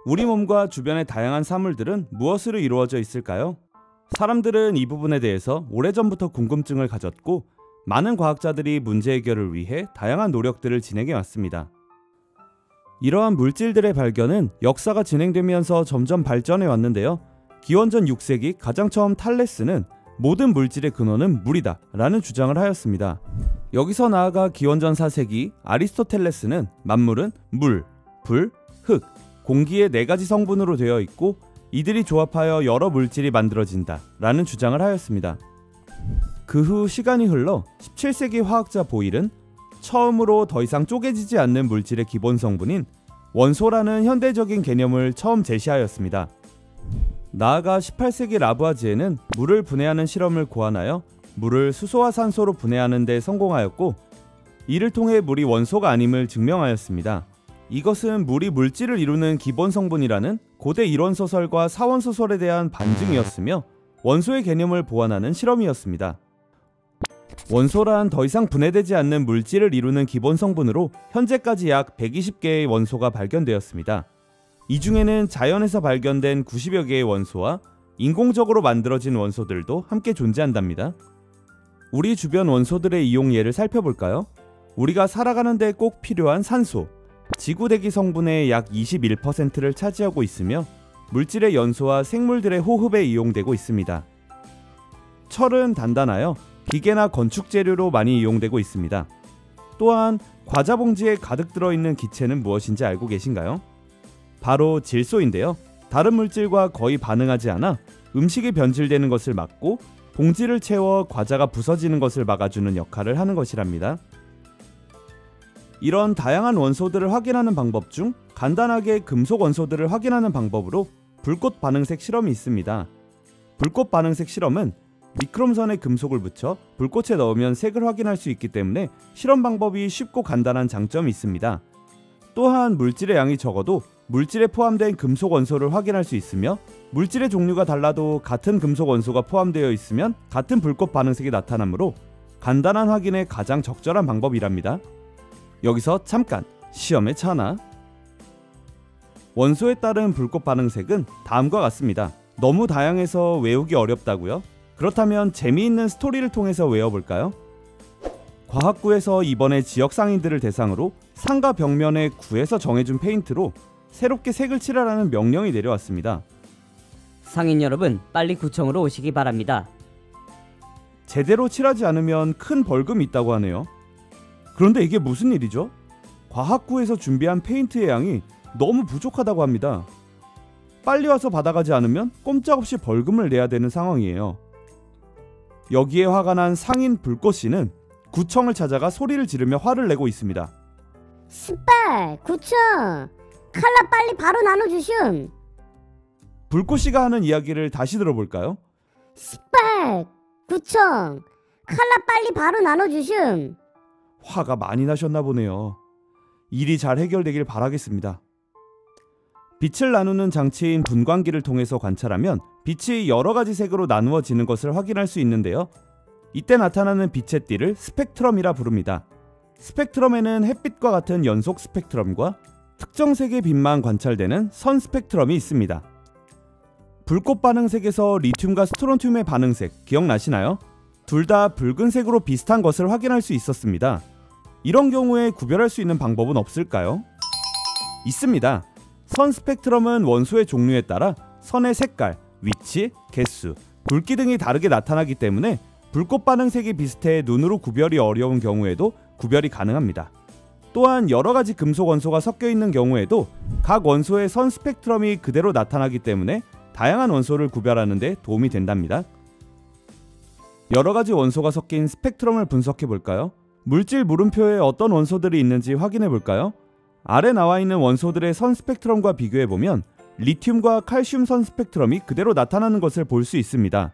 우리 몸과 주변의 다양한 사물들은 무엇으로 이루어져 있을까요? 사람들은 이 부분에 대해서 오래전부터 궁금증을 가졌고 많은 과학자들이 문제 해결을 위해 다양한 노력들을 진행해 왔습니다. 이러한 물질들의 발견은 역사가 진행되면서 점점 발전해 왔는데요. 기원전 6세기 가장 처음 탈레스는 모든 물질의 근원은 물이다 라는 주장을 하였습니다. 여기서 나아가 기원전 4세기 아리스토텔레스는 만물은 물, 불, 흙, 공기의 4가지 성분으로 되어 있고 이들이 조합하여 여러 물질이 만들어진다 라는 주장을 하였습니다. 그 후 시간이 흘러 17세기 화학자 보일은 처음으로 더 이상 쪼개지지 않는 물질의 기본 성분인 원소라는 현대적인 개념을 처음 제시하였습니다. 나아가 18세기 라부아지에는 물을 분해하는 실험을 고안하여 물을 수소와 산소로 분해하는 데 성공하였고 이를 통해 물이 원소가 아님을 증명하였습니다. 이것은 물이 물질을 이루는 기본 성분이라는 고대 이론소설과 사원소설에 대한 반증이었으며 원소의 개념을 보완하는 실험이었습니다. 원소란 더 이상 분해되지 않는 물질을 이루는 기본 성분으로 현재까지 약 120개의 원소가 발견되었습니다. 이 중에는 자연에서 발견된 90여 개의 원소와 인공적으로 만들어진 원소들도 함께 존재한답니다. 우리 주변 원소들의 이용 예를 살펴볼까요? 우리가 살아가는 데 꼭 필요한 산소, 지구 대기 성분의 약 21%를 차지하고 있으며 물질의 연소와 생물들의 호흡에 이용되고 있습니다. 철은 단단하여 기계나 건축 재료로 많이 이용되고 있습니다. 또한 과자 봉지에 가득 들어있는 기체는 무엇인지 알고 계신가요? 바로 질소인데요. 다른 물질과 거의 반응하지 않아 음식이 변질되는 것을 막고 봉지를 채워 과자가 부서지는 것을 막아주는 역할을 하는 것이랍니다. 이런 다양한 원소들을 확인하는 방법 중 간단하게 금속 원소들을 확인하는 방법으로 불꽃 반응색 실험이 있습니다. 불꽃 반응색 실험은 니크롬선에 금속을 붙여 불꽃에 넣으면 색을 확인할 수 있기 때문에 실험 방법이 쉽고 간단한 장점이 있습니다. 또한 물질의 양이 적어도 물질에 포함된 금속 원소를 확인할 수 있으며 물질의 종류가 달라도 같은 금속 원소가 포함되어 있으면 같은 불꽃 반응색이 나타나므로 간단한 확인에 가장 적절한 방법이랍니다. 여기서 잠깐 시험에 차나? 원소에 따른 불꽃 반응색은 다음과 같습니다. 너무 다양해서 외우기 어렵다고요? 그렇다면 재미있는 스토리를 통해서 외워볼까요? 과학구에서 이번에 지역 상인들을 대상으로 상가 벽면에 구에서 정해준 페인트로 새롭게 색을 칠하라는 명령이 내려왔습니다. 상인 여러분, 빨리 구청으로 오시기 바랍니다. 제대로 칠하지 않으면 큰 벌금이 있다고 하네요. 그런데 이게 무슨 일이죠? 과학구에서 준비한 페인트의 양이 너무 부족하다고 합니다. 빨리 와서 받아가지 않으면 꼼짝없이 벌금을 내야 되는 상황이에요. 여기에 화가 난 상인 불꽃씨는 구청을 찾아가 소리를 지르며 화를 내고 있습니다. 스빨 구청 칼라 빨리 바로 나눠주슌. 불꽃씨가 하는 이야기를 다시 들어볼까요? 스빨 구청 칼라 빨리 바로 나눠주슌. 화가 많이 나셨나 보네요. 일이 잘 해결되길 바라겠습니다. 빛을 나누는 장치인 분광기를 통해서 관찰하면 빛이 여러가지 색으로 나누어지는 것을 확인할 수 있는데요. 이때 나타나는 빛의 띠를 스펙트럼이라 부릅니다. 스펙트럼에는 햇빛과 같은 연속 스펙트럼과 특정 색의 빛만 관찰되는 선 스펙트럼이 있습니다. 불꽃 반응색에서 리튬과 스트론튬의 반응색 기억나시나요? 둘 다 붉은색으로 비슷한 것을 확인할 수 있었습니다. 이런 경우에 구별할 수 있는 방법은 없을까요? 있습니다. 선 스펙트럼은 원소의 종류에 따라 선의 색깔, 위치, 개수, 굵기 등이 다르게 나타나기 때문에 불꽃 반응색이 비슷해 눈으로 구별이 어려운 경우에도 구별이 가능합니다. 또한 여러가지 금속 원소가 섞여 있는 경우에도 각 원소의 선 스펙트럼이 그대로 나타나기 때문에 다양한 원소를 구별하는 데 도움이 된답니다. 여러가지 원소가 섞인 스펙트럼을 분석해 볼까요? 물질 물음표에 어떤 원소들이 있는지 확인해 볼까요? 아래 나와 있는 원소들의 선 스펙트럼과 비교해 보면 리튬과 칼슘 선 스펙트럼이 그대로 나타나는 것을 볼 수 있습니다.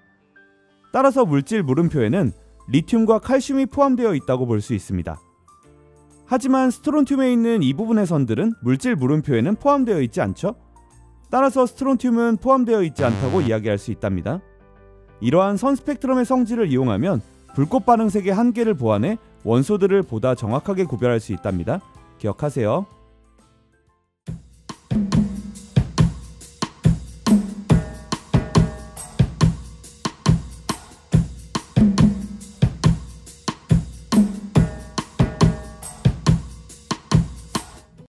따라서 물질 물음표에는 리튬과 칼슘이 포함되어 있다고 볼 수 있습니다. 하지만 스트론튬에 있는 이 부분의 선들은 물질 물음표에는 포함되어 있지 않죠? 따라서 스트론튬은 포함되어 있지 않다고 이야기할 수 있답니다. 이러한 선 스펙트럼의 성질을 이용하면 불꽃 반응색의 한계를 보완해 원소들을 보다 정확하게 구별할 수 있답니다. 기억하세요.